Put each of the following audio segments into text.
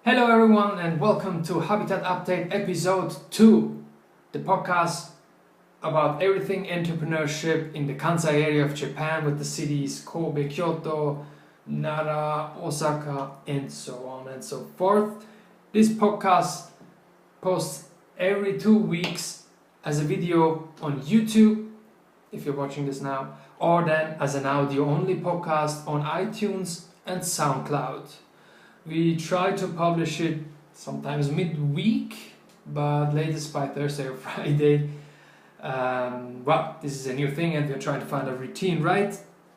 Hello everyone and welcome to Habitat Update episode 2, the podcast about everything entrepreneurship in the Kansai area of Japan with the cities Kobe, Kyoto, Nara, Osaka and so on and so forth. This podcast posts every 2 weeks as a video on YouTube, if you're watching this now, or then as an audio only podcast on iTunes and SoundCloud. We try to publish it sometimes midweek, but latest by Thursday or Friday. Well, this is a new thing and we're trying to find a routine, right?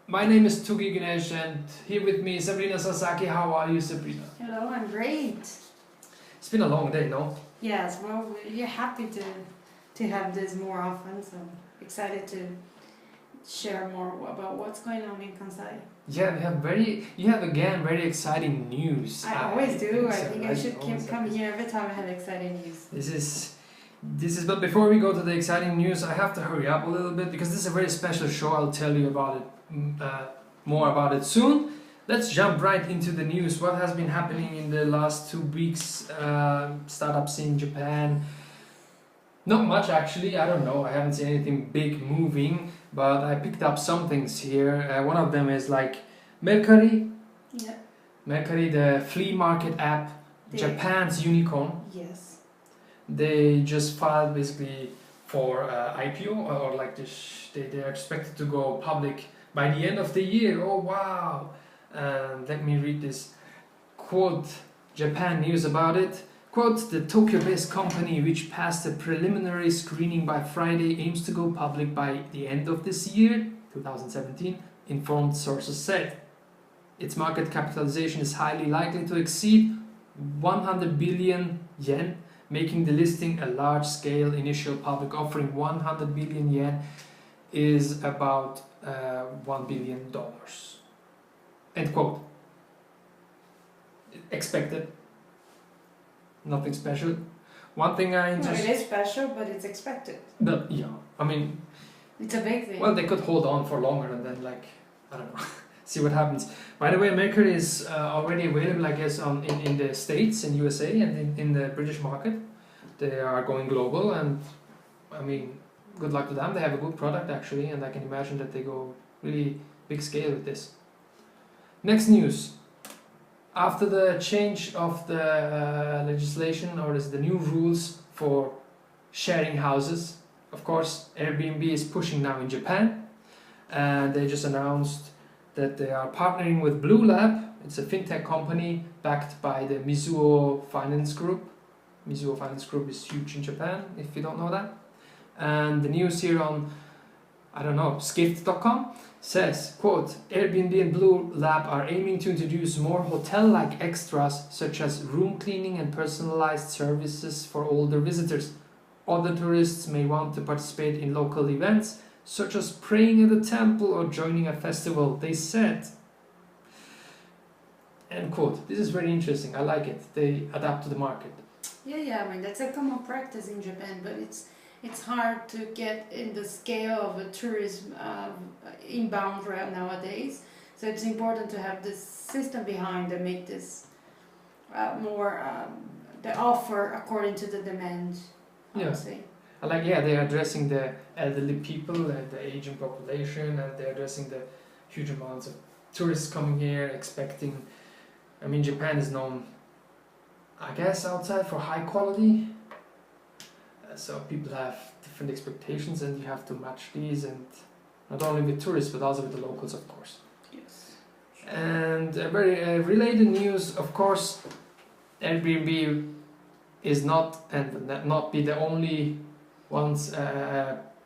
My name is Tugi Günes and here with me is Sabrina Sasaki. How are you, Sabrina? Hello, I'm great. It's been a long day, no? Yes, well, we're happy to have this more often, so excited to share more about what's going on in Kansai. Yeah, you have again very exciting news. I always do. I think I should always come here every time I have exciting news. This is, but before we go to the exciting news, I have to hurry up a little bit because this is a very special show. I'll tell you about it, more about it soon. Let's jump right into the news. What has been happening in the last 2 weeks? Startups in Japan. Not much actually. I don't know. I haven't seen anything big moving, but I picked up some things here. One of them is like Mercari. Yeah. Mercari, the flea market app, Japan's unicorn. Yes. They just filed basically for IPO or like this. They're expected to go public by the end of the year. Oh wow! Let me read this quote. Japan News about it. Quote, the Tokyo-based company, which passed a preliminary screening by Friday, aims to go public by the end of this year, 2017, informed sources said. Its market capitalization is highly likely to exceed 100 billion yen, making the listing a large-scale initial public offering. 100 billion yen is about $1 billion. End quote. Expected. Nothing special. One thing I No, it is special, but it's expected. But yeah, I mean, it's a big thing. Well, they could hold on for longer and then like, I don't know, see what happens. By the way, Mercury is already available, I guess, in the States, in USA and in the British market. They are going global and I mean, good luck to them. They have a good product actually and I can imagine that they go really big scale with this. Next news. After the change of the legislation or the new rules for sharing houses, of course Airbnb is pushing now in Japan and they just announced that they are partnering with Blue Lab. It's a fintech company backed by the Mizuho Finance Group. Mizuho Finance Group is huge in Japan, if you don't know that. And the news here on, I don't know, skift.com says, quote, Airbnb and Blue Lab are aiming to introduce more hotel-like extras such as room cleaning and personalized services for older visitors. Other tourists may want to participate in local events such as praying at a temple or joining a festival, they said. End quote. This is very interesting. I like it. They adapt to the market. Yeah, I mean, that's a common practice in Japan, but it's hard to get in the scale of a tourism inbound right nowadays. So it's important to have this system behind and make this more the offer according to the demand. I would say. I like, they're addressing the elderly people, the aging population, and they're addressing the huge amounts of tourists coming here, expecting. I mean, Japan is known, I guess, outside for high quality. So people have different expectations and you have to match these, and not only with tourists but also with the locals, of course. Yes. And a very related news, of course, Airbnb is not and will not be the only ones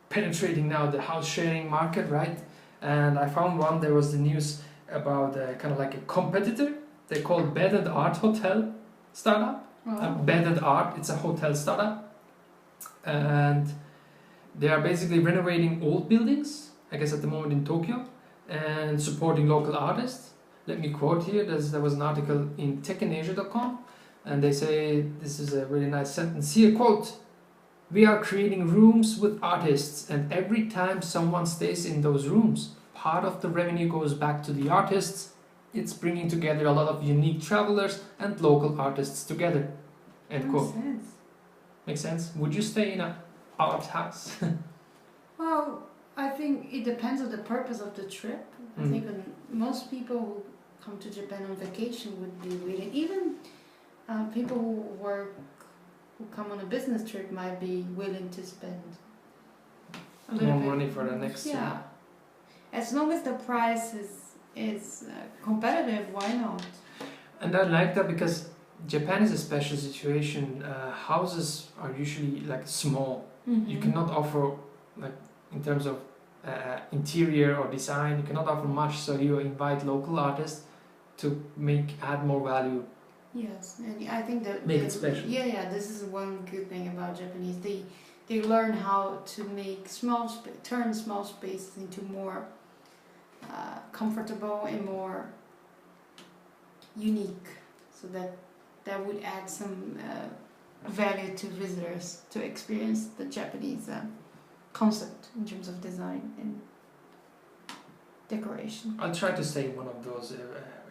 penetrating now the house sharing market, right? And I found one, there was the news about kind of like a competitor. They called Bed and Art Hotel startup. Wow. Bed and Art, it's a hotel startup. And they are basically renovating old buildings, I guess at the moment in Tokyo, and supporting local artists. Let me quote here, there was an article in techainasia.com, and they say, this is a really nice sentence here, quote, we are creating rooms with artists, and every time someone stays in those rooms, part of the revenue goes back to the artists It's bringing together a lot of unique travelers and local artists together. End quote. Makes sense. Makes sense? Would you stay in an art house? Well, I think it depends on the purpose of the trip. I think most people who come to Japan on vacation would be willing. Even people who come on a business trip might be willing to spend a little More bit money for the next Yeah, as long as the price is competitive, why not? And I like that because Japan is a special situation. Houses are usually like small. You cannot offer, like in terms of interior or design, you cannot offer much. So you invite local artists to add more value. Yes, and I think that Make it special. Yeah. This is one good thing about Japanese. They learn how to make turn small spaces into more comfortable and more unique, so that would add some value to visitors to experience the Japanese concept in terms of design and decoration. I'll try to stay in one of those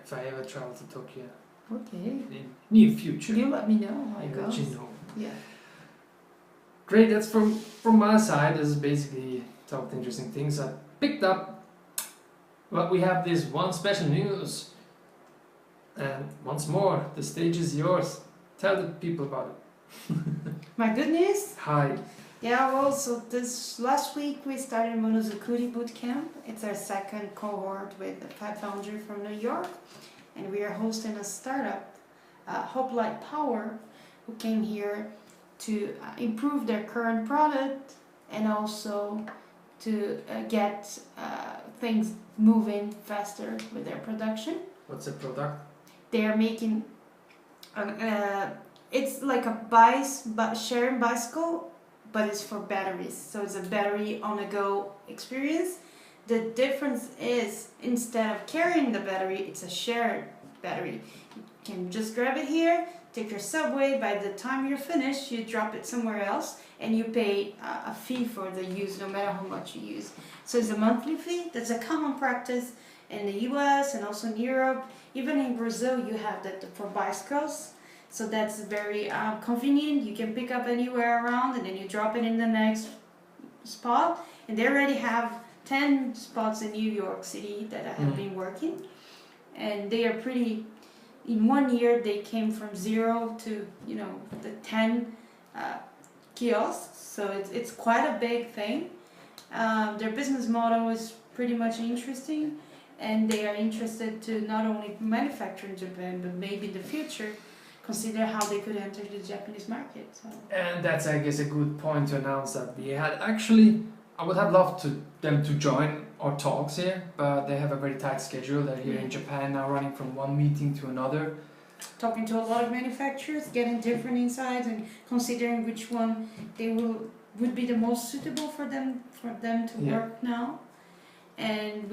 if I ever travel to Tokyo Okay. in near future. You let me know how it I'll let goes. you know. Yeah. Great, that's from my side. This is basically talked interesting things I picked up. But we have this one special news. And once more, the stage is yours. Tell the people about it. My good news? Hi. Yeah, well, so this last week we started Monozukuri Bootcamp. It's our second cohort with a founder from New York. And we are hosting a startup, Hoplite Power, who came here to improve their current product and also to get things moving faster with their production. What's the product? They are making, it's like a sharing bicycle, but it's for batteries. So it's a battery on the go experience. The difference is instead of carrying the battery, it's a shared battery. You can just grab it here, take your subway. By the time you're finished, you drop it somewhere else and you pay a fee for the use no matter how much you use. So it's a monthly fee. That's a common practice in the US and also in Europe. Even in Brazil, you have that for bicycles. So that's very convenient. You can pick up anywhere around and then you drop it in the next spot. And they already have 10 spots in New York City that have been working. And they are pretty, in 1 year they came from 0 to, the 10 kiosks. So it's quite a big thing. Their business model is pretty much interesting. And they are interested to not only manufacture in Japan, but maybe in the future consider how they could enter the Japanese market. So. And that's, I guess, a good point to announce that we had actually, I would have loved them to join our talks here, but they have a very tight schedule. They're here in Japan now, running from one meeting to another. Talking to a lot of manufacturers, getting different insights and considering which one would be the most suitable for them to work now. And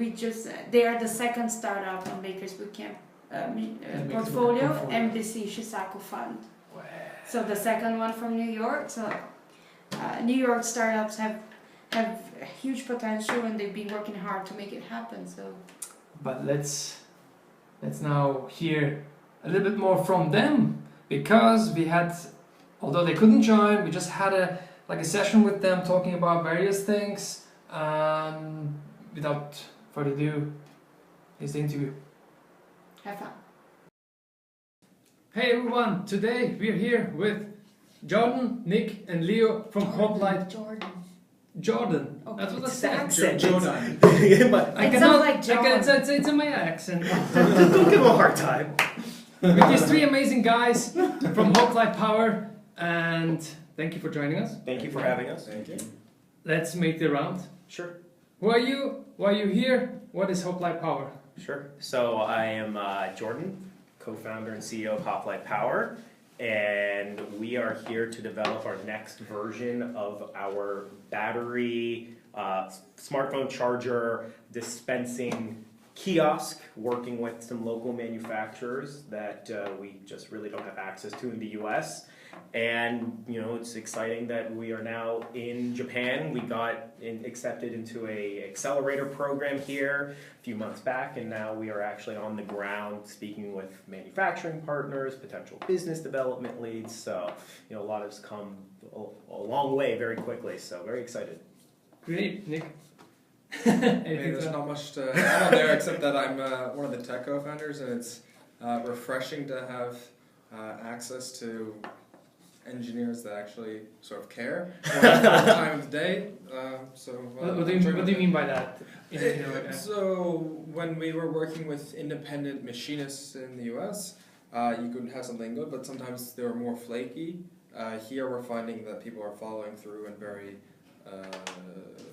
they are the second startup on Makers Bootcamp portfolio, MBC Shisaku Fund. Wow. So the second one from New York. So New York startups have huge potential and they've been working hard to make it happen. So, but let's now hear a little bit more from them, because we had, although they couldn't join, we just had a session with them talking about various things. Without further ado, here's the interview. have fun. Hey everyone, today we're here with Jordan, Nick and Leo from Hoplite. Jordan. Okay. That's what I It's said. accent. Jordan. It sounds like John. It's in my accent. Don't give him a hard time. With these three amazing guys from Hoplite Power, and thank you for joining us. Thank you for having us. Thank you. Let's make the round. Sure. Who are you? Why are you here? What is Hoplite Power? Sure. So I am Jordan, co-founder and CEO of Hoplite Power, and we are here to develop our next version of our battery smartphone charger dispensing kiosk, working with some local manufacturers that we just really don't have access to in the U.S. And it's exciting that we are now in Japan. We got accepted into a accelerator program here a few months back, and now we are actually on the ground speaking with manufacturing partners, potential business development leads. So a lot has come a long way very quickly. So very excited. Great, Nick. There's not much to add on there except that I'm one of the tech co-founders, and it's refreshing to have access to engineers that actually sort of care at the time of the day. What do you mean by that? So when we were working with independent machinists in the US, you could have something good, but sometimes they were more flaky. Here we're finding that people are following through and very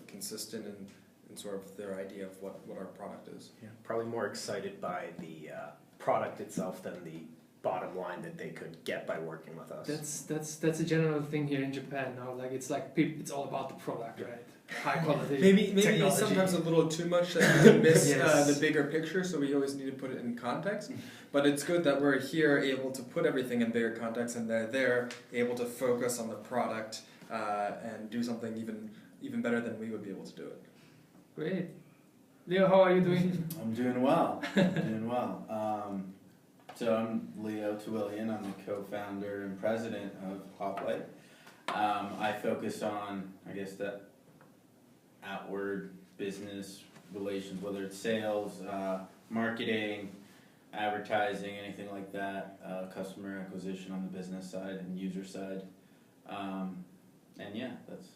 consistent in sort of their idea of what our product is. Yeah, probably more excited by the product itself than the bottom line that they could get by working with us. That's a general thing here in Japan now. Like it's all about the product, right? High quality. Maybe technology. sometimes a little too much that you can miss Yes. the bigger picture. So we always need to put it in context. But it's good that we're here able to put everything in bigger context, and they're there able to focus on the product and do something even better than we would be able to do it. Great. Leo, how are you doing? I'm doing well. So I'm Leo Tawilian. I'm the co-founder and president of Hoplite. I focus on, I guess, the outward business relations, whether it's sales, marketing, advertising, anything like that, customer acquisition on the business side and user side. And yeah, that's...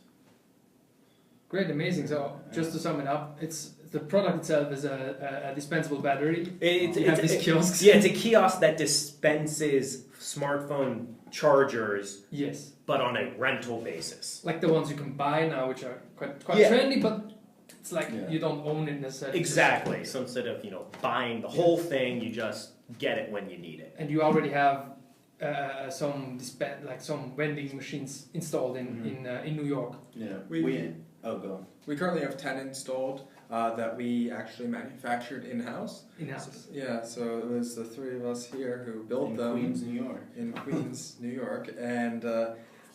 Great, amazing. So just to sum it up, it's the product itself is a dispensable battery. You have these kiosks. Yeah, it's a kiosk that dispenses smartphone chargers. Yes. But on a rental basis. Like the ones you can buy now, which are quite trendy, but it's like you don't own it necessarily. Exactly. So instead of buying the whole thing, you just get it when you need it. And you already have some vending machines installed in New York. Yeah. Go. We currently have 10 installed that we actually manufactured in-house. In-house. So it was the three of us here who built them. In Queens, New York. In Queens, New York. And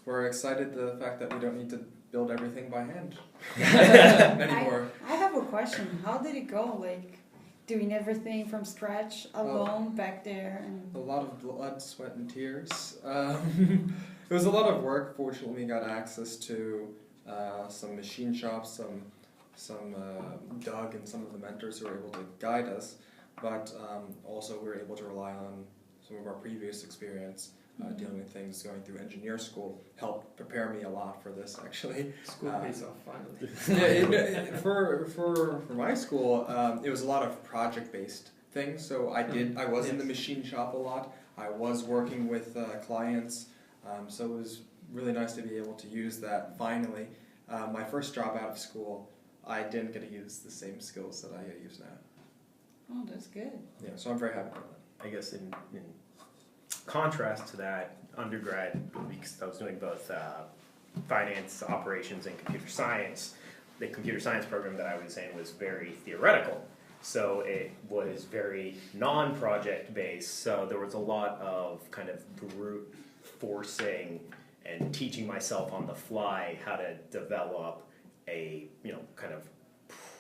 we're excited the fact that we don't need to build everything by hand anymore. I have a question. How did it go? Like, doing everything from scratch alone back there? And a lot of blood, sweat, and tears. It was a lot of work. Fortunately, we got access to some machine shops, some Doug and some of the mentors who were able to guide us, but also we were able to rely on some of our previous experience dealing with things going through engineer school. Helped prepare me a lot for this, actually. School pays off finally. For my school, it was a lot of project-based things. So I was in the machine shop a lot. I was working with clients, so it was really nice to be able to use that finally. My first job out of school, I didn't get to use the same skills that I use now. oh, that's good. Yeah, so I'm very happy about that. I guess in contrast to that, undergrad, because I was doing both finance, operations, and computer science, the computer science program that I was in was very theoretical. So it was very non-project based, so there was a lot of kind of brute forcing and teaching myself on the fly how to develop a kind of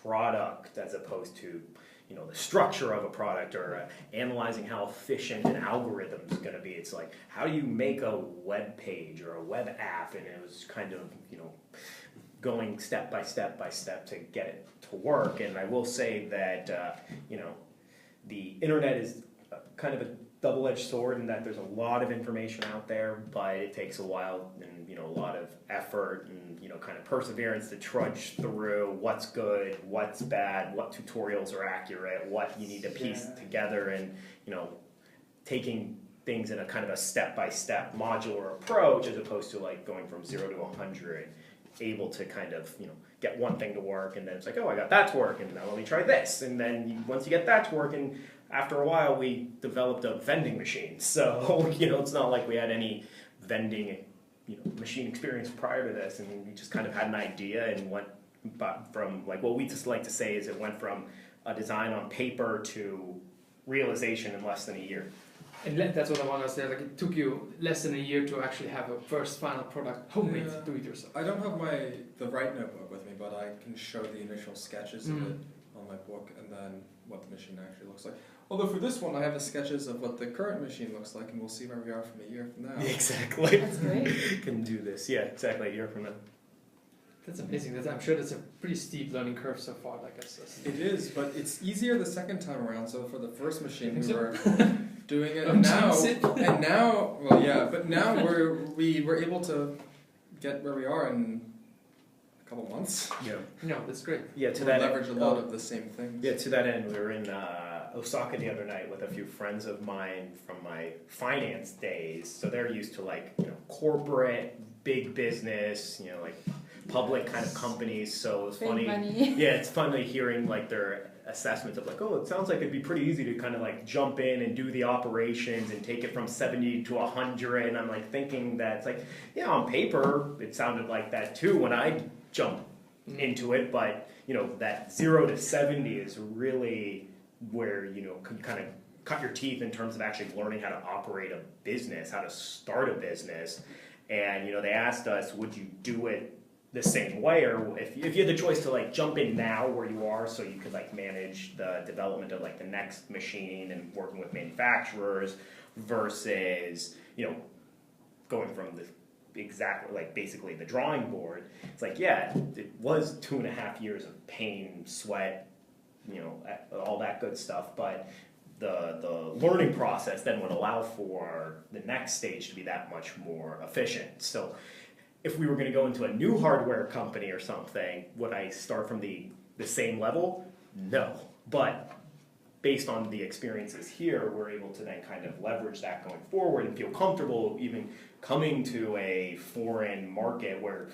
product as opposed to the structure of a product or analyzing how efficient an algorithm is going to be. It's like, how do you make a web page or a web app? And it was kind of going step by step to get it to work. And I will say that the internet is kind of a double-edged sword in that there's a lot of information out there, but it takes a while and a lot of effort and kind of perseverance to trudge through what's good, what's bad, what tutorials are accurate, what you need to piece together, and taking things in a kind of a step-by-step modular approach as opposed to like going from 0 to 100, able to kind of get one thing to work, and then it's like, oh, I got that to work, and now let me try this, and then once you get that to work, and after a while we developed a vending machine. So it's not like we had any vending machine experience prior to this, and we just kind of had an idea and went from, like, what we just like to say is it went from a design on paper to realization in less than a year. And that's what I want to say. Like, it took you less than a year to actually have a first final product, homemade, Yeah. do it yourself. I don't have the right notebook with me, but I can show the initial sketches of it on my book and then what the machine actually looks like. Although for this one, I have the sketches of what the current machine looks like, and we'll see where we are from a year from now. Exactly. That's great. Can do this. Yeah, exactly. A year from now. That's amazing. I'm sure that's a pretty steep learning curve so far. Like, It is, but it's easier the second time around. So for the first machine, we So- were doing it, Don't and now, jinx it. well, yeah, but now we were able to get where we are in a couple months. Yeah. No, that's great. Yeah. To We that leverage a lot of the same things. Yeah, to that end, we were in Osaka the other night with a few friends of mine from my finance days. So they're used to like, corporate, big business, like public kind of companies. So it's Big funny. money. Yeah, it's funny hearing like their assessments of like, oh, it sounds like it'd be pretty easy to kind of like jump in and do the operations and take it from 70 to 100. And I'm like thinking that it's like, yeah, on paper, it sounded like that too when I jumped into it, but that 0 to 70 is really where you kind of cut your teeth in terms of actually learning how to operate a business, how to start a business. And they asked us, would you do it the same way, or if you had the choice to like jump in now where you are, so you could like manage the development of like the next machine and working with manufacturers versus going from the exactly like basically the drawing board. It's like, yeah, it was 2.5 years of pain, sweat, all that good stuff, but the learning process then would allow for the next stage to be that much more efficient. So if we were going to go into a new hardware company or something, would I start from the same level? No. But based on the experiences here, we're able to then kind of leverage that going forward and feel comfortable even coming to a foreign market where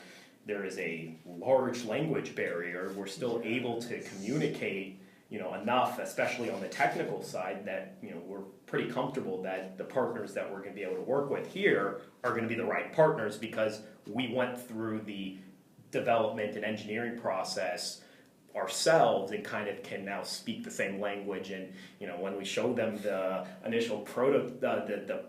there is a large language barrier. We're still able to communicate enough, especially on the technical side, that we're pretty comfortable that the partners that we're going to be able to work with here are going to be the right partners because we went through the development and engineering process ourselves and kind of can now speak the same language. And when we show them the initial the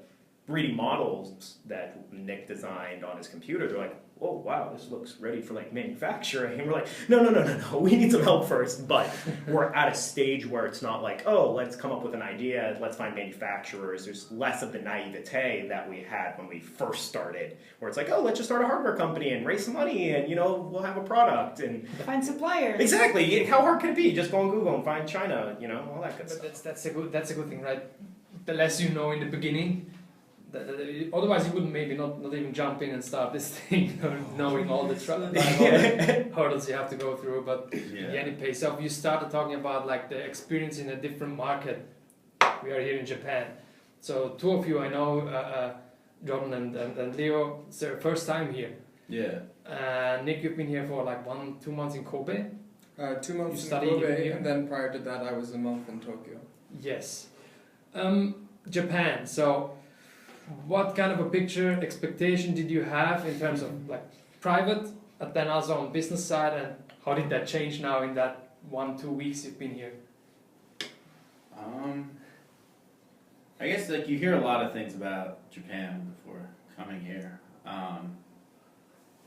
3D models that Nick designed on his computer, they're like, oh wow, this looks ready for like manufacturing. And we're like, no, we need some help first. But we're at a stage where it's not like, oh, let's come up with an idea, let's find manufacturers. There's less of the naivete that we had when we first started, where it's like, oh, let's just start a hardware company and raise some money and we'll have a product and Find suppliers. exactly. How hard can it be? Just go on Google and find China, all that good But stuff. that's a good thing, right? The less you know in the beginning, otherwise you wouldn't maybe not even jump in and start this thing knowing all the hurdles you have to go through. But yeah, it pays off. You started talking about like the experience in a different market. We are here in Japan, so two of you I know, Jordan and Leo. It's their first time here. Yeah. Nick, you've been here for like 1-2 months in Kobe. 2 months in studied Kobe, here? and then prior to that, I was a month in Tokyo. Yes. Japan. So, what kind of a picture expectation did you have in terms of like private, and then also on business side, and how did that change now in that 1-2 weeks you've been here? I guess like you hear a lot of things about Japan before coming here,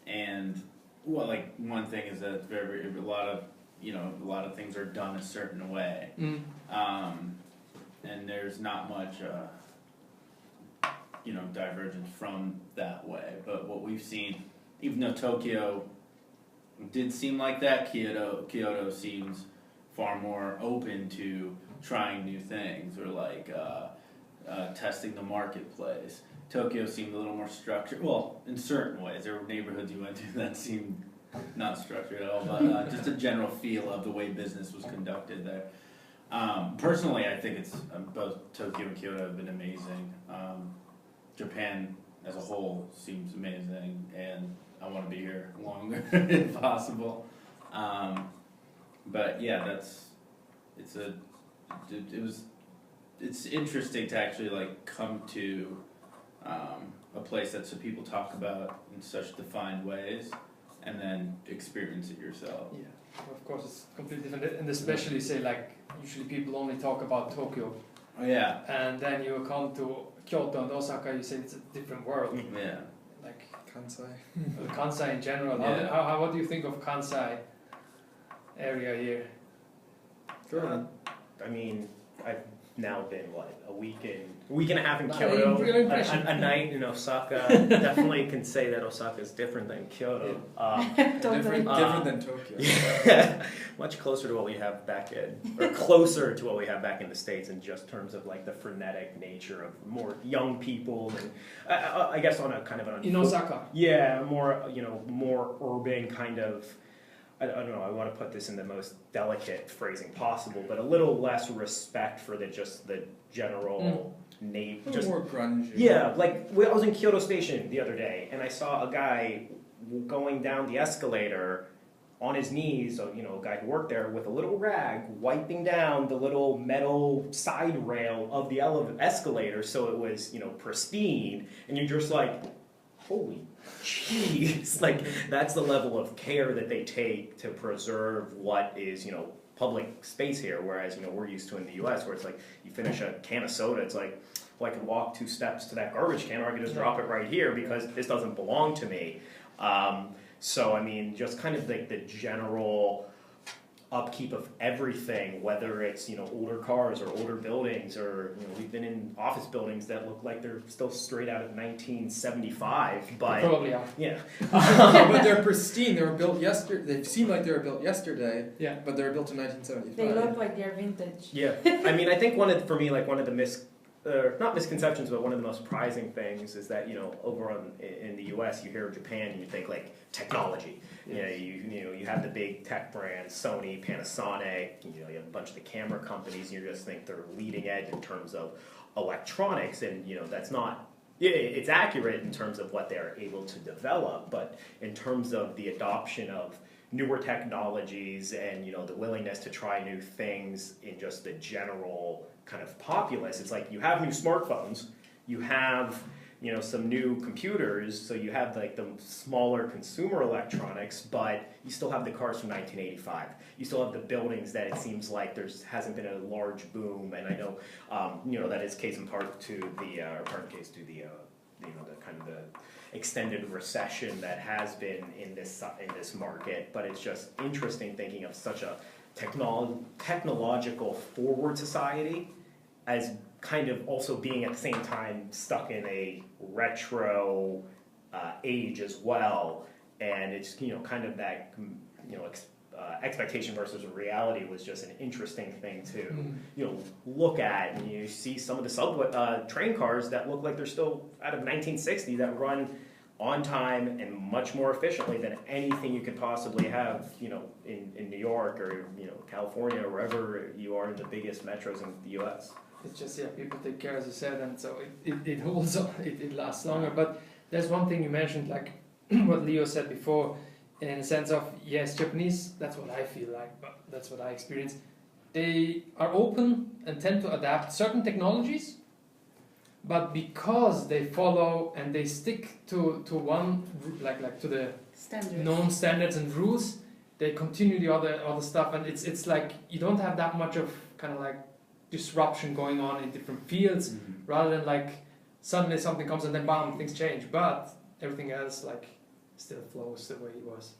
and well, like one thing is that it's very a lot of things are done a certain way, and there's not much divergence from that way. But what we've seen, even though Tokyo did seem like that, Kyoto seems far more open to trying new things or like testing the marketplace. Tokyo seemed a little more structured. Well, in certain ways, there were neighborhoods you went to that seemed not structured at all, but just a general feel of the way business was conducted there. Personally, I think it's both Tokyo and Kyoto have been amazing. Japan as a whole seems amazing, and I want to be here longer if possible. But yeah, it's interesting to actually like come to a place that some people talk about in such defined ways, and then experience it yourself. Yeah. of course, it's completely different. And especially, say, like, usually people only talk about Tokyo. Oh, yeah. And then you come to Kyoto and Osaka, you say it's a different world. Yeah. Like, Kansai. Kansai in general. Yeah. What do you think of Kansai area here? I mean, I've now been a week and a half in Not Kyoto, real impression. a night in Osaka. Definitely can say that Osaka is different than Kyoto. Totally. Different than Tokyo. Yeah, much closer to what we have back or closer to what we have back in the States in just terms of like the frenetic nature of more young people and I guess on a kind of an In Osaka. yeah, more urban kind of. I don't know. I want to put this in the most delicate phrasing possible, but a little less respect for the general name. A little more grungy. Yeah, like I was in Kyoto Station the other day, and I saw a guy going down the escalator on his knees. A guy who worked there with a little rag, wiping down the little metal side rail of the escalator, so it was pristine. And you're just like, holy jeez, like that's the level of care that they take to preserve what is public space here, whereas we're used to in the US where it's like you finish a can of soda, it's like, well, I can walk 2 steps to that garbage can, or I can just drop it right here because this doesn't belong to me. So I mean, just kind of like the general upkeep of everything, whether it's older cars or older buildings, or we've been in office buildings that look like they're still straight out of 1975, but Probably, yeah. yeah. But they're pristine. They were built yesterday. They seem like they were built yesterday. Yeah. But they were built in 1975. They look like they're vintage. Yeah, I mean, I think one of the not misconceptions, but one of the most surprising things is that over in the U.S. you hear Japan and you think like technology. Yes. You have the big tech brands, Sony, Panasonic. You have a bunch of the camera companies. And you just think they're leading edge in terms of electronics, and that's not. Yeah, it's accurate in terms of what they're able to develop, but in terms of the adoption of newer technologies and the willingness to try new things in just the general kind of populace, it's like you have new smartphones, you have some new computers, so you have like the smaller consumer electronics, but you still have the cars from 1985. You still have the buildings that it seems like hasn't been a large boom, and I know that is case in part to the kind of the extended recession that has been in this market. But it's just interesting thinking of such a technological forward society as kind of also being at the same time stuck in a retro age as well, and it's kind of that expectation versus reality was just an interesting thing to look at, and you see some of the subway train cars that look like they're still out of 1960 that run on time and much more efficiently than anything you could possibly have in New York or California or wherever you are in the biggest metros in the US. It's just, people take care, as you said, and so it holds on, it lasts longer. But there's one thing you mentioned, like what Leo said before, in the sense of, yes, Japanese, that's what I feel like, but that's what I experience. They are open and tend to adapt certain technologies, but because they follow and they stick to one, like to the known standards and rules, they continue the other stuff, and it's like you don't have that much of kind of like disruption going on in different fields, rather than like suddenly something comes and then bam, things change, but everything else like still flows the way it was.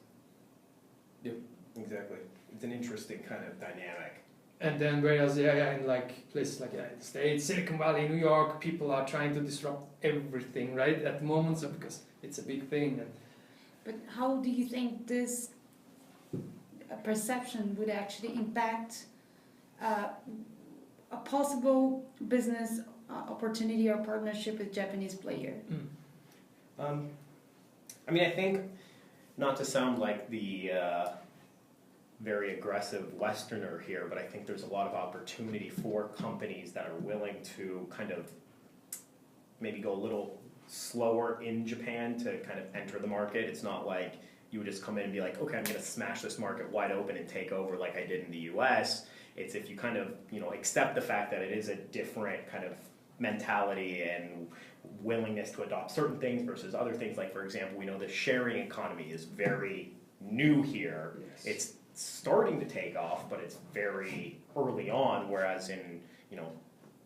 Yep, exactly. It's an interesting kind of dynamic. And then whereas in like places like in the States, Silicon Valley, New York, people are trying to disrupt everything right at the moment, so because it's a big thing. And but how do you think this perception would actually impact a possible business opportunity or partnership with Japanese player? I mean, I think, not to sound like the very aggressive Westerner here, but I think there's a lot of opportunity for companies that are willing to kind of maybe go a little slower in Japan to kind of enter the market. It's not like you would just come in and be like, okay, I'm going to smash this market wide open and take over like I did in the US. It's if you kind of, accept the fact that it is a different kind of mentality and willingness to adopt certain things versus other things. Like, for example, we know the sharing economy is very new here. yes. It's starting to take off, but it's very early on, whereas in,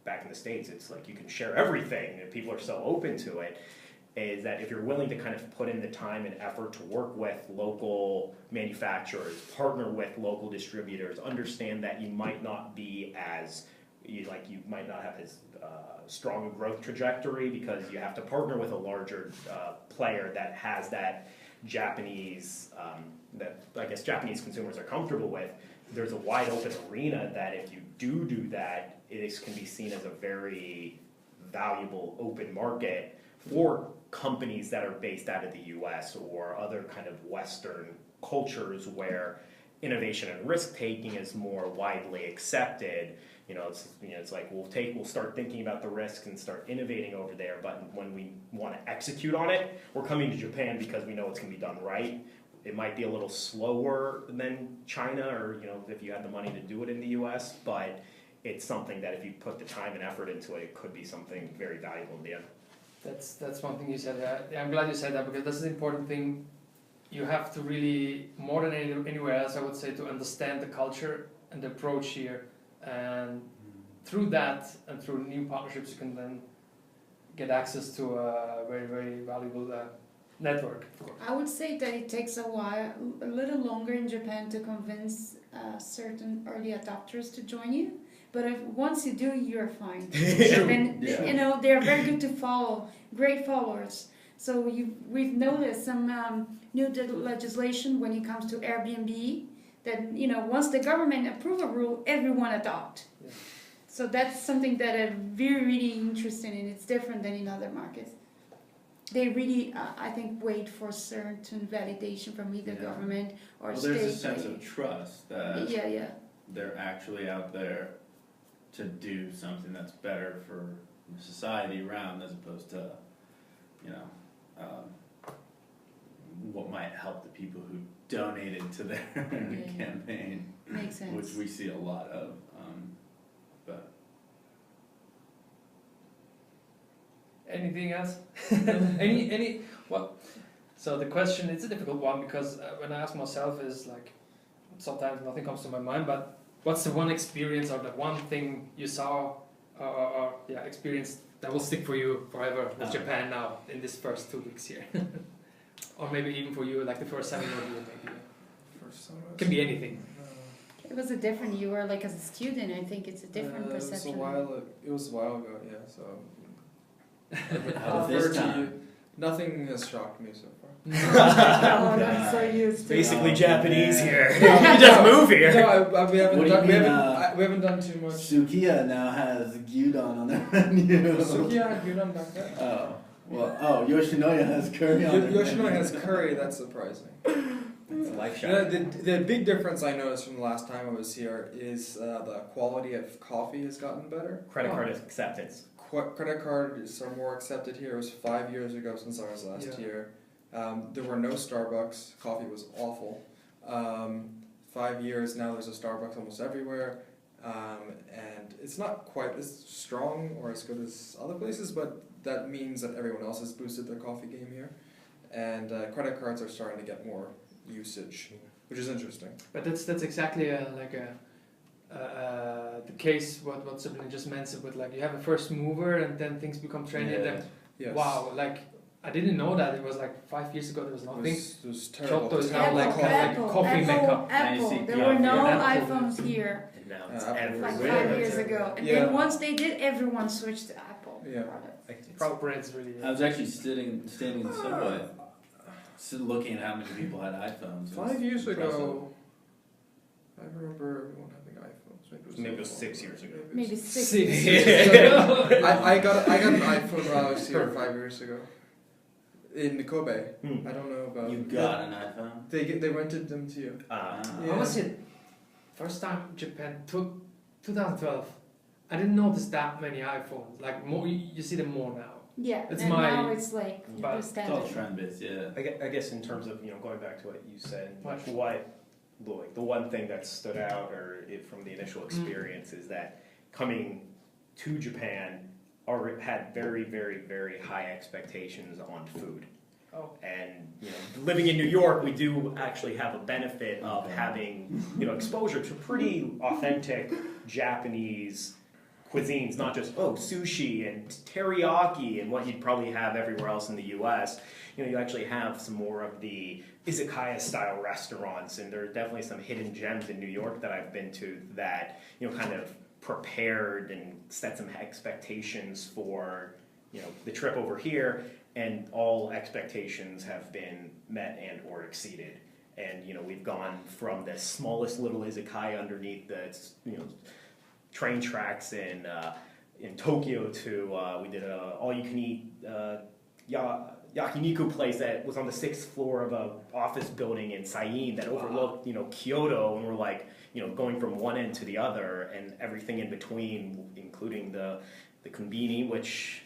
back in the States, it's like you can share everything, and people are so open to it, is that if you're willing to kind of put in the time and effort to work with local manufacturers, partner with local distributors, understand that you might not be as, you might not have as strong a growth trajectory because you have to partner with a larger player that has that Japanese, that I guess Japanese consumers are comfortable with. There's a wide open arena that if you do that, it can be seen as a very valuable open market for companies that are based out of the US or other kind of Western cultures where innovation and risk taking is more widely accepted. It's like we'll start thinking about the risks and start innovating over there, but when we want to execute on it, we're coming to Japan because we know it's going to be done right. It might be a little slower than China, or if you had the money to do it in the US, but it's something that if you put the time and effort into it, it could be something very valuable in the end. That's one thing you said. I'm glad you said that, because that's an important thing. You have to really, more than anywhere else, I would say, to understand the culture and the approach here. And through that and through new partnerships, you can then get access to a very, very valuable network. I would say that it takes a while, a little longer in Japan to convince certain early adopters to join you. But once you do, you're fine. And they're very good to follow, great followers. So we've noticed some new legislation when it comes to Airbnb that once the government approve a rule, everyone adopt. Yeah. So that's something that I'm really interested in. It's different than in other markets. They really, I think, wait for certain validation from either government or state. There's a sense of trust that they're actually out there to do something that's better for society around, as opposed to, what might help the people who donated to their campaign. Makes sense. Which we see a lot of. But anything else? Well, so the question, it's a difficult one, because when I ask myself is like, sometimes nothing comes to my mind, but what's the one experience or the one thing you saw or experienced that will stick for you forever with Japan now in this first 2 weeks here? Or maybe even for you, like the first seminar you maybe. Can be anything. It was a different, you were like as a student, I think it's a different perception. It was a while ago, yeah, so... this time? Nothing has shocked me so far. I'm so used to basically Japanese here. You just move here. No, we haven't done too much. Sukiya now has gyudon on their menu. Sukiya had gyudon back then. Yoshinoya has curry on their menu. Yoshinoya has curry, that's surprising. It's a life shot. The big difference I noticed from the last time I was here is the quality of coffee has gotten better. Credit card acceptance. Credit cards are more accepted here. It was 5 years ago since I was last here. There were no Starbucks. Coffee was awful. 5 years now, there's a Starbucks almost everywhere. And it's not quite as strong or as good as other places, but that means that everyone else has boosted their coffee game here. And credit cards are starting to get more usage, which is interesting. But that's exactly the case what Sabrina just mentioned, with like you have a first mover and then things become trendy. And then wow, like I didn't know that it was like 5 years ago there was nothing. It was terrible. Kyoto is now like coffee mecca. Apple. There were no iPhones here. And now it's like everywhere. 5 years ago. And then once they did, everyone switched to Apple products. It's really. I was actually standing in the subway, looking at how many people had iPhones. 5 years ago, I remember everyone having iPhones. Maybe it was 6 years ago. Maybe 6 years ago. I got an iPhone when I was here 5 years ago. In Kobe. I don't know about... You got an iPhone? They rented them to you. How was it? First time Japan, 2012. I didn't notice that many iPhones. Like more, you see them more now. Yeah, it's and now it's like the standard. It's all trend-based, I guess in terms of going back to what you said, like the one thing that stood out from the initial experience is that coming to Japan had very, very, very high expectations on food. Oh. And living in New York, we do actually have a benefit of having exposure to pretty authentic Japanese cuisines, not just sushi and teriyaki and what you'd probably have everywhere else in the U.S. You actually have some more of the izakaya style restaurants, and there are definitely some hidden gems in New York that I've been to that kind of prepared and set some expectations for the trip over here, and all expectations have been met and or exceeded. And we've gone from the smallest little izakaya underneath the train tracks in Tokyo to we did a all-you-can-eat yakiniku place that was on the 6th floor of a office building in Saiin that overlooked Kyoto, and we're like going from one end to the other and everything in between, including the konbini, which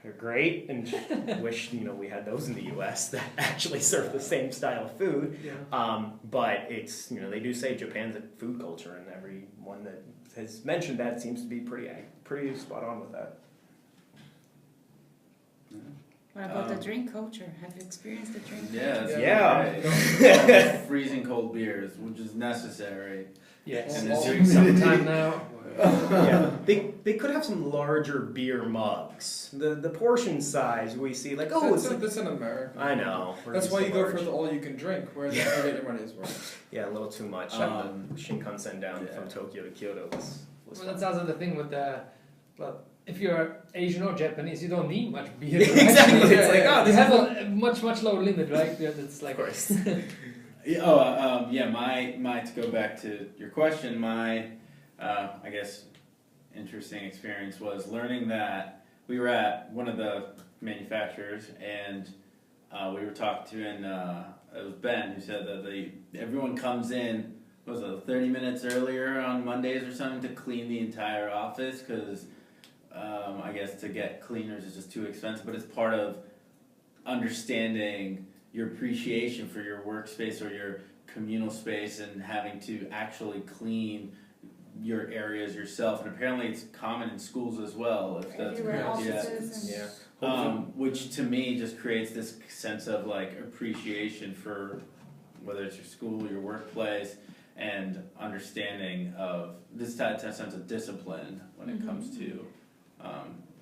are great, and wish we had those in the U.S. that actually serve the same style of food. Yeah. But it's they do say Japan's a food culture, and everyone that has mentioned that seems to be pretty spot on with that. What about the drink culture? Have you experienced the drink culture? Yeah. Freezing cold beers, which is necessary. Yes. And All it's summertime now. Yeah, they could have some larger beer mugs. The portion size we see that's in America. I know. That's why you go for the all you can drink, where you get your money's worth. Yeah, a little too much. The Shinkansen down from Tokyo to Kyoto was Well, that's also the thing with if you're Asian or Japanese, you don't need much beer. Exactly. Actually, It's you have a much lower limit, right? Yeah, that's like. Of course. My to go back to your question, my I guess interesting experience was learning that we were at one of the manufacturers, and we were talking to, and it was Ben who said that everyone comes in, what was it, 30 minutes earlier on Mondays or something to clean the entire office, because I guess to get cleaners is just too expensive, but it's part of understanding your appreciation for your workspace or your communal space and having to actually clean your areas yourself. And apparently it's common in schools as well. If that's Everywhere, correct. offices Which to me just creates this sense of appreciation for whether it's your school, your workplace, and understanding of this sense of discipline when it comes to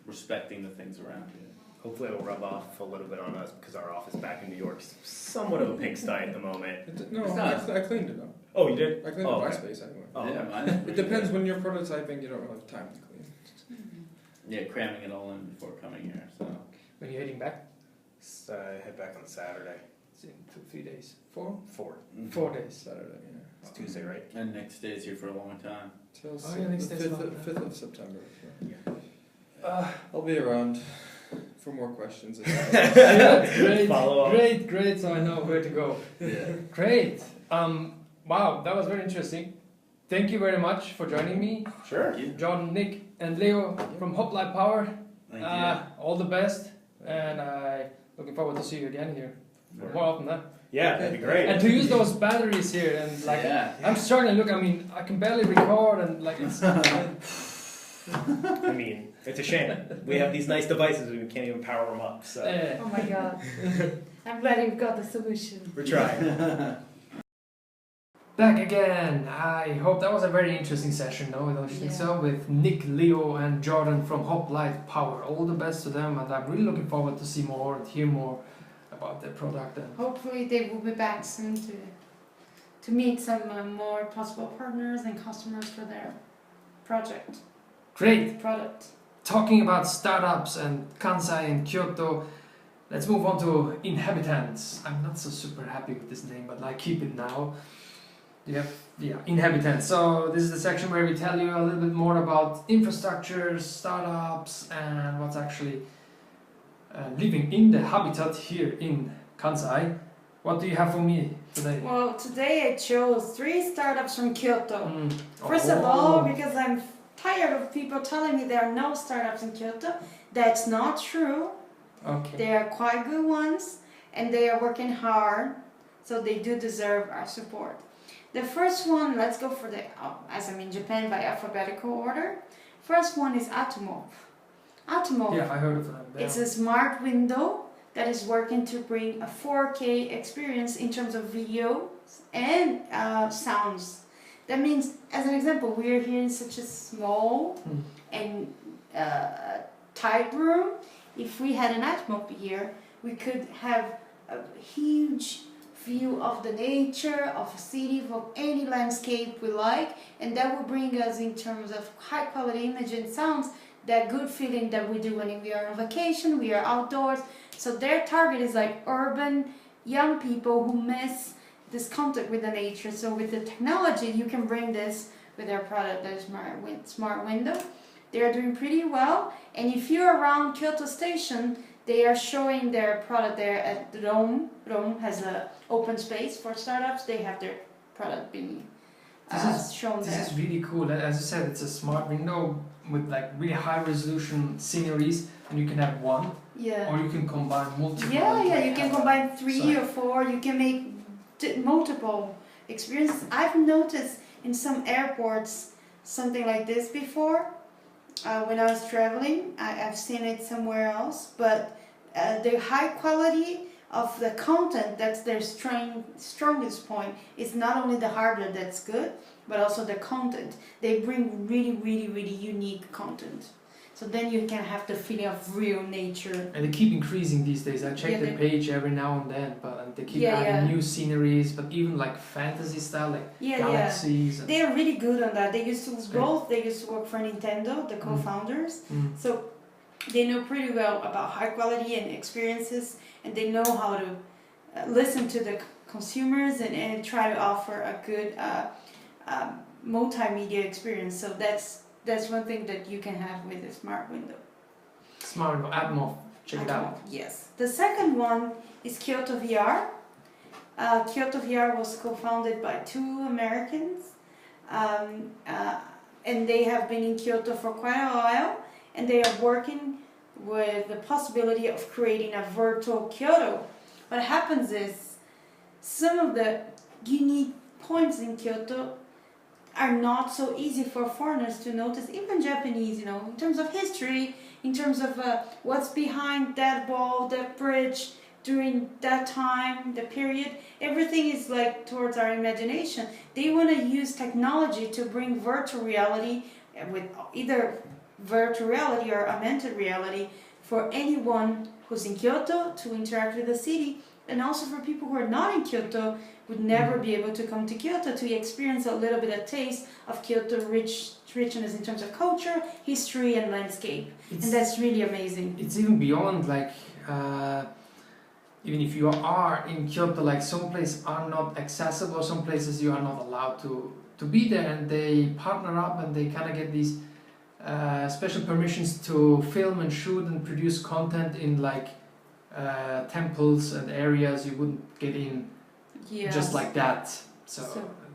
respecting the things around you. Hopefully it'll rub off a little bit on us, because our office back in New York is somewhat of a pigsty at the moment. I cleaned it up. Oh, you did? I cleaned up my space anyway. Oh, Yeah, okay. mine is It pretty depends good. when you're prototyping, you don't have time to clean. Yeah, cramming it all in before coming here. So When you're heading back, Head back on Saturday. it's in 3 days. 4. 4 days. Saturday, yeah. It's Tuesday, right? and Nick stays here for a long time. Till next the day's long, 5th of September. Yeah. I'll be around for more questions. Great, Follow up. great. So I know where to go. Yeah. Great. Wow, that was very interesting. Thank you very much for joining me, Sure. Thank you. John, Nick, and Leo from Hoplite Power. Thank you. All the best, and I looking forward to see you again here more often. Huh? Yeah, that'd be great. And to use those batteries here, and I'm struggling. Look, I mean, I can barely record, and it's. I mean, it's a shame. We have these nice devices, we can't even power them up. So Oh my god. I'm glad you've got the solution. we're trying. Back again. I hope that was a very interesting session, no? Don't you think so? With Nick, Leo, and Jordan from Hoplite Power. All the best to them, and I'm really looking forward to see more and hear more about their product. And Hopefully they will be back soon to meet some more possible partners and customers for their product. Talking about startups and Kansai and Kyoto, let's move on to inhabitants. I'm not so super happy with this name, but I keep it now. Inhabitants. So this is the section where we tell you a little bit more about infrastructure, startups, and what's actually living in the habitat here in Kansai. What do you have for me today? Well, today I chose 3 startups from Kyoto. First of Oh. all, because I'm tired of people telling me there are no startups in Kyoto. That's not true. Okay. They are quite good ones, and they are working hard, so they do deserve our support. The first one, let's go for as I'm in Japan, by alphabetical order. First one is Atomo. Atomo. Yeah, I heard of them. It's a smart window that is working to bring a 4K experience in terms of video and sounds. That means, as an example, we are here in such a small and tight room. If we had an Atmop here, we could have a huge view of the nature, of a city, of any landscape we like, and that will bring us, in terms of high quality image and sounds, that good feeling that we do when we are on vacation, we are outdoors. So their target is like urban young people who miss this contact with the nature. So with the technology, you can bring this with their product, that is smart window. They are doing pretty well, and if you're around Kyoto Station, they are showing their product there at the Rome. Rome has an open space for startups. They have their product being shown there. This is really cool. As you said, it's a smart window with like really high resolution sceneries, and you can have one, or you can combine multiple. You can combine 3 or 4. You can make multiple experiences. I've noticed in some airports something like this before. When I was traveling, I've seen it somewhere else, but the high quality of the content, that's their strongest point. It's not only the hardware that's good, but also the content. They bring really, really, really unique content. So then you can have the feeling of real nature. And they keep increasing these days. I check the page every now and then, but they keep adding new sceneries, but even like fantasy style, like galaxies. They are really good on that. They used to both. They used to work for Nintendo, the co-founders. So they know pretty well about high quality and experiences, and they know how to listen to the consumers and try to offer a good multimedia experience. So that's one thing that you can have with a smart window. Smart window, Atmos, check it out. Yes. The second one is Kyoto VR. Kyoto VR was co-founded by 2 Americans, and they have been in Kyoto for quite a while, and they are working with the possibility of creating a virtual Kyoto. What happens is, some of the unique points in Kyoto are not so easy for foreigners to notice, even Japanese, in terms of history, in terms of what's behind that wall, that bridge, during that time, the period. Everything is like towards our imagination. They want to use technology to bring virtual reality, with either virtual reality or augmented reality, for anyone who's in Kyoto to interact with the city, and also for people who are not in Kyoto, would never be able to come to Kyoto to experience a little bit of taste of Kyoto richness in terms of culture, history, and landscape. And that's really amazing. It's even beyond, like, even if you are in Kyoto, like some places are not accessible, some places you are not allowed to be there, and they partner up and they kind of get these special permissions to film and shoot and produce content in like temples and areas you wouldn't get in just like that. So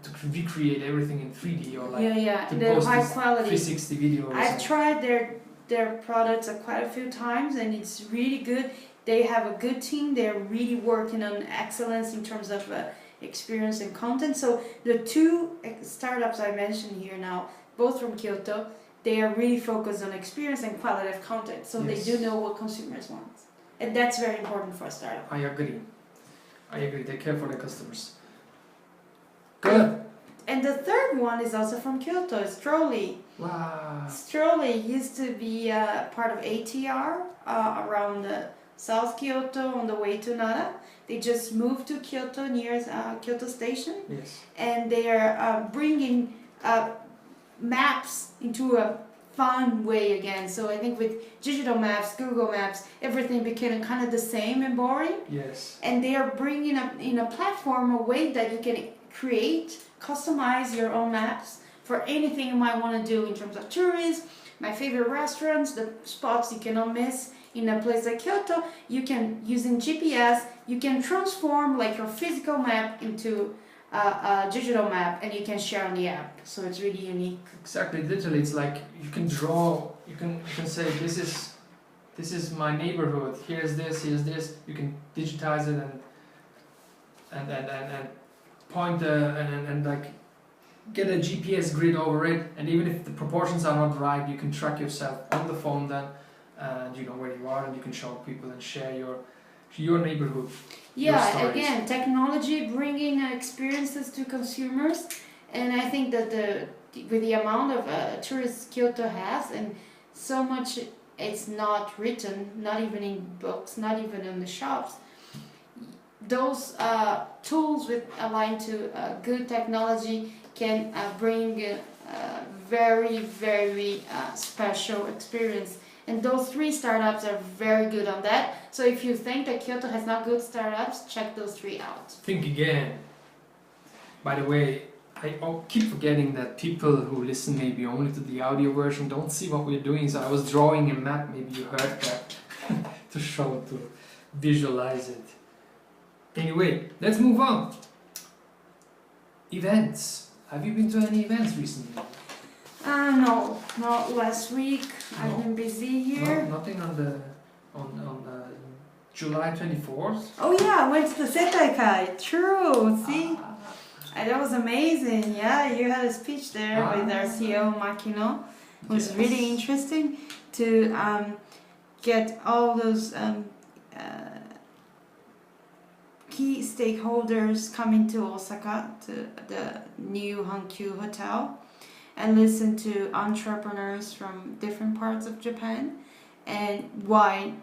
to recreate everything in 3D, or like to the post high this quality 360 videos. I've tried their products quite a few times, and it's really good. They have a good team. They're really working on excellence in terms of experience and content. So the 2 startups I mentioned here now, both from Kyoto, they are really focused on experience and quality of content. So they do know what consumers want, and that's very important for a startup. I agree. They care for their customers. Good. And the third one is also from Kyoto, Strolly. Wow. Strolly used to be part of ATR around South Kyoto on the way to Nara. They just moved to Kyoto near Kyoto Station. Yes. And they are bringing maps into a fun way again. So I think with digital maps, Google Maps, everything became kind of the same and boring. Yes. And they are bringing up in a platform a way that you can create, customize your own maps for anything you might want to do in terms of tourism, my favorite restaurants, the spots you cannot miss in a place like Kyoto. You can, using GPS, you can transform like your physical map into a digital map, and you can share on the app. So it's really unique. Exactly. Literally, it's like you can draw. You can say this is my neighborhood. Here's this. You can digitize it and point and like get a GPS grid over it. And even if the proportions are not right, you can track yourself on the phone then, and you know where you are, and you can show people and share your neighborhood. Your Yeah, stories. again, technology bringing experiences to consumers, and I think that with the amount of tourists Kyoto has, and so much it's not written, not even in books, not even in the shops. Those tools aligned to good technology can bring very, very special experience. And those 3 startups are very good on that. So if you think that Kyoto has not good startups, check those 3 out. Think again. By the way, I keep forgetting that people who listen maybe only to the audio version don't see what we're doing. So I was drawing a map, maybe you heard that, to show, to visualize it. Anyway, let's move on. Events. Have you been to any events recently? No, not last week. I've been busy here. Nothing on July 24th. Oh yeah, I went to the Sentai Kai. True. See, that was amazing. Yeah, you had a speech there with our CEO Makino. It was really interesting to get all those key stakeholders coming to Osaka to the new Hankyu Hotel and listen to entrepreneurs from different parts of Japan and why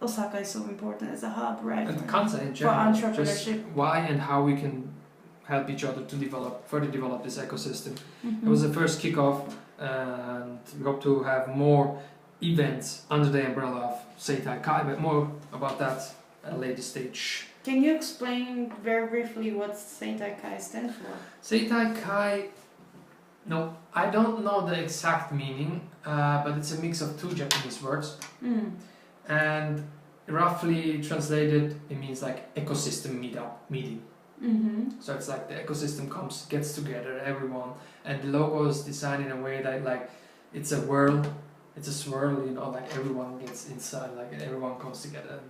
Osaka is so important as a hub, right? And Kansai in For general. entrepreneurship. Just why and how we can help each other to further develop this ecosystem. Mm-hmm. It was the first kickoff, and we hope to have more events under the umbrella of Sentai Kai, but more about that at a later stage. Can you explain very briefly what Sentai Kai stands for? Sentai Kai, no, I don't know the exact meaning, but it's a mix of 2 Japanese words. And roughly translated, it means like ecosystem meeting. Mm-hmm. So it's like the ecosystem gets together, everyone, and the logo is designed in a way that like it's a swirl, you know, like everyone gets inside, like everyone comes together.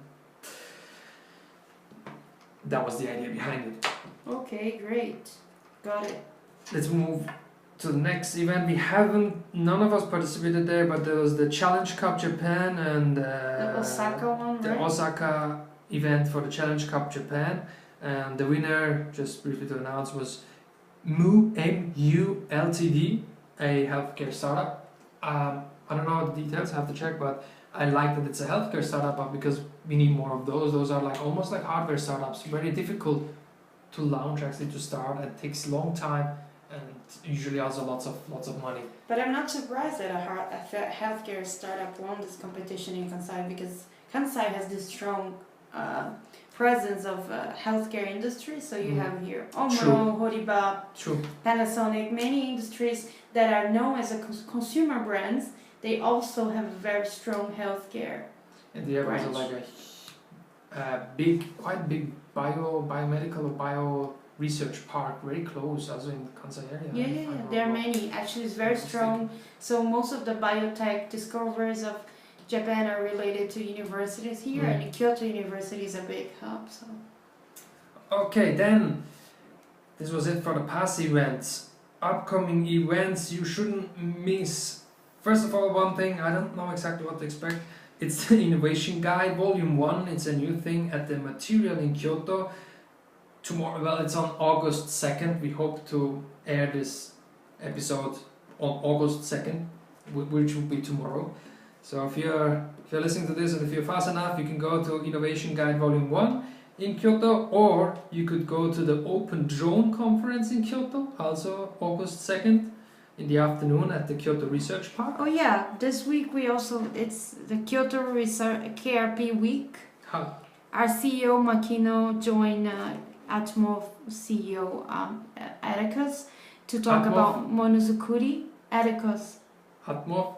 That was the idea behind it. Okay, great. Got it. Let's move to the next event. None of us participated there, but there was the Challenge Cup Japan and The Osaka one, the right? Osaka event for the Challenge Cup Japan. And the winner, just briefly to announce, was MU Ltd, a healthcare startup. I don't know the details, I have to check, but I like that it's a healthcare startup because we need more of those. Those are like almost like hardware startups, very difficult to launch, actually, to start, and it takes a long time and usually also lots of money. But I'm not surprised that a healthcare startup won this competition in Kansai, because Kansai has this strong presence of healthcare industry. So you have here Omuro, Horiba, Panasonic, many industries that are known as consumer brands. They also have a very strong healthcare. And there was like a quite big biomedical or bio research park very close, also in Kansai area. Yeah. There are many. Actually, it's very strong. So most of the biotech discoveries of Japan are related to universities here, and Kyoto University is a big hub. So. Okay, then this was it for the past events. Upcoming events you shouldn't miss. First of all, one thing, I don't know exactly what to expect. It's the Innovation Guide Volume 1. It's a new thing at the Material in Kyoto. Tomorrow, well, it's on August 2nd. We hope to air this episode on August 2nd, which will be tomorrow. So if you're listening to this and if you're fast enough, you can go to Innovation Guide Volume 1 in Kyoto, or you could go to the Open Drone Conference in Kyoto, also August 2nd. In the afternoon at the Kyoto Research Park. Oh yeah, this week it's the Kyoto Research KRP Week. How? Our CEO Makino joined Atmov CEO Atticus to talk about Monozukuri. Atticus. Atmov?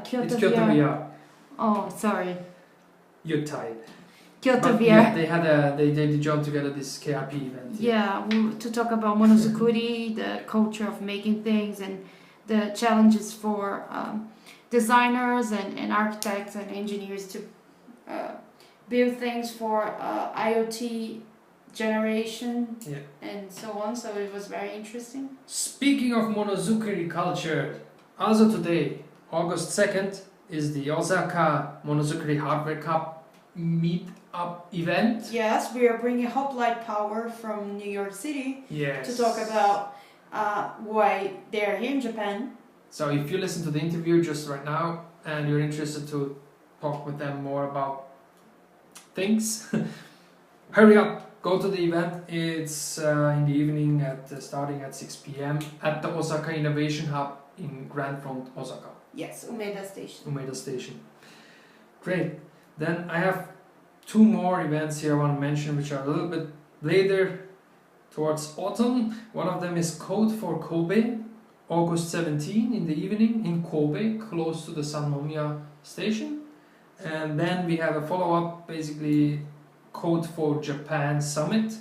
Kyoto it's Kyoto VR. VR. Oh, sorry. You're tired. Kyoto but VR. Yeah, they joined together this KRP event. Yeah, to talk about Monozukuri, the culture of making things, and the challenges for designers and architects and engineers to build things for IoT generation and so on. So it was very interesting. Speaking of Monozukuri culture, also today, August 2nd, is the Osaka Monozukuri Hardware Cup meet-up event. Yes, we are bringing Hoplite Power from New York City Yes. to talk about why they're here in Japan. So if you listen to the interview just right now and you're interested to talk with them more about things, hurry up, go to the event. It's in the evening starting at 6 p.m. at the Osaka Innovation Hub in Grand Front, Osaka. Yes, Umeda Station. Umeda Station. Great. Then I have 2 more events here I want to mention, which are a little bit later towards autumn. One of them is Code for Kobe, August 17 in the evening in Kobe, close to the Sannomiya station. And then we have a follow-up, basically Code for Japan Summit.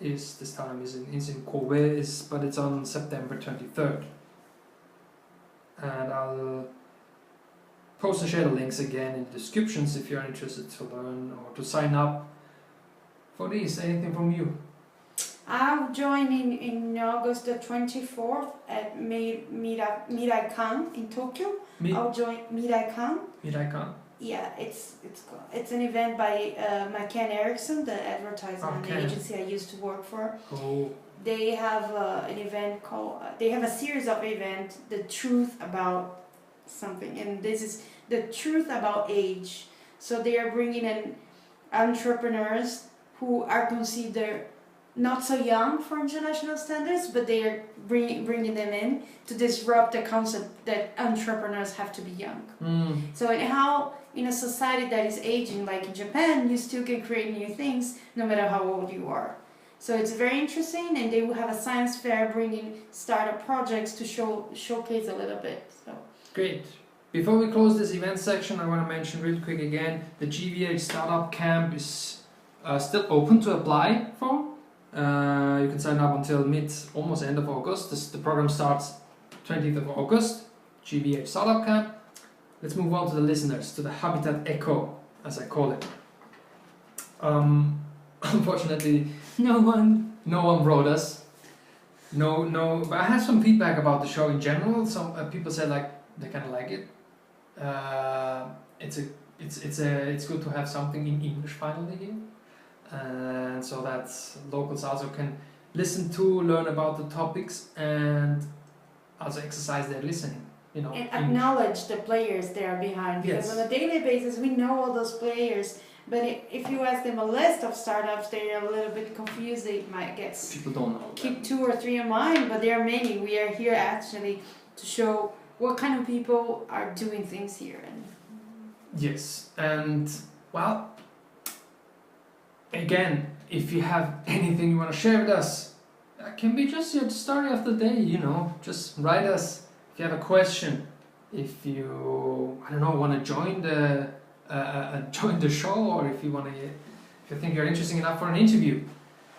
This time is in Kobe, but it's on September 23rd. And I'll post and share the links again in the descriptions if you're interested to learn or to sign up for these. Anything from you? I'll join in August the 24th at Mirai-kan in Tokyo. I'll join Mirai-kan. Mirai-kan? Yeah, it's an event by McCann Erickson, the advertising agency I used to work for. Oh. They have an event called. They have a series of events, The Truth About Something, and this is The Truth About Age. So they are bringing in entrepreneurs who are considered not so young for international standards, but they are bringing them in to disrupt the concept that entrepreneurs have to be young. So and how in a society that is aging, like in Japan, you still can create new things no matter how old you are. So it's very interesting, and they will have a science fair bringing startup projects to showcase a little bit. So great. Before we close this event section, I want to mention real quick again, the GVH Startup Camp is still open to apply for. You can sign up until almost end of August. The program starts 20th of August, GVH Startup Camp. Let's move on to the listeners, to the Habitat Echo, as I call it. Unfortunately, no one wrote us. No. But I had some feedback about the show in general. Some people said like they kind of like it. It's good to have something in English finally here. And so that locals also can listen to, learn about the topics, and also exercise their listening. And acknowledge the players that are behind, because on a daily basis we know all those players, but if you ask them a list of startups, they are a little bit confused. They might people don't know. Keep 2 or 3 in mind, but there are many. We are here actually to show what kind of people are doing things here. Yes, and well, again, if you have anything you want to share with us, that can be just your story of the day. Just write us. If you have a question, if you want to join the show, or if you think you're interesting enough for an interview,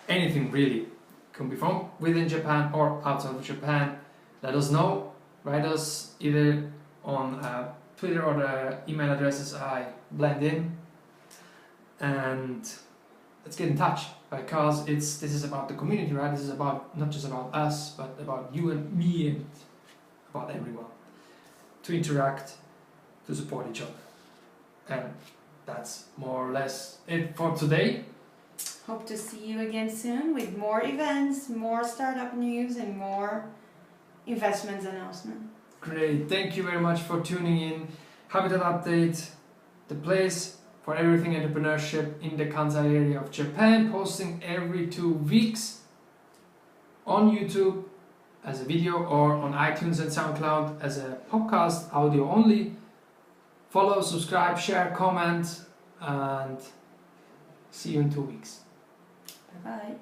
anything really, can be from within Japan or outside of Japan. Let us know. Write us either on Twitter or the email addresses I blend in, and let's get in touch, because this is about the community, right? This is about not just about us, but about you and me and about everyone, to interact, to support each other. And that's more or less it for today. Hope to see you again soon with more events, more startup news, and more investments announcement. Great, thank you very much for tuning in. Habitat Update, the place for everything entrepreneurship in the Kansai area of Japan, posting every 2 weeks on YouTube as a video, or on iTunes and SoundCloud as a podcast, audio only. Follow, subscribe, share, comment, and see you in 2 weeks. Bye-bye.